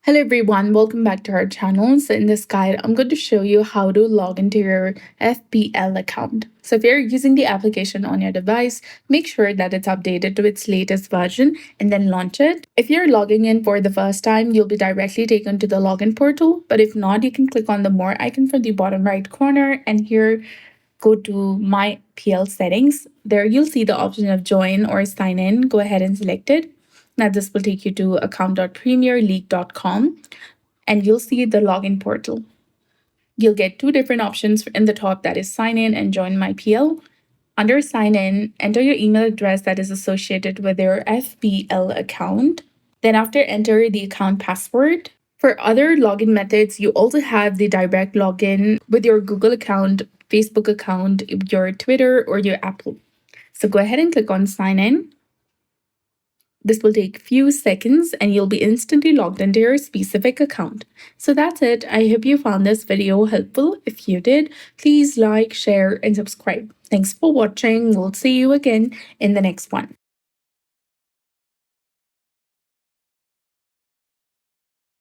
Hello everyone, welcome back to our channel. So in this guide, I'm going to show you how to log into your FPL account. So if you're using the application on your device, make sure that it's updated to its latest version and then launch it. If you're logging in for the first time, you'll be directly taken to the login portal. But if not, you can click on the more icon from the bottom right corner and here go to my PL settings. There you'll see the option of join or sign in. Go ahead and select it. Now this will take you to account.premierleague.com and you'll see the login portal. You'll get two different options in the top, that is sign in and join my PL. Under sign in, enter your email address that is associated with your FPL account. Then after, enter the account password. For other login methods, you also have the direct login with your Google account, Facebook account, your Twitter, or your Apple. So go ahead and click on sign in. This will take a few seconds and you'll be instantly logged into your specific account. So that's it. I hope you found this video helpful. If you did, please like, share, and subscribe. Thanks for watching. We'll see you again in the next one.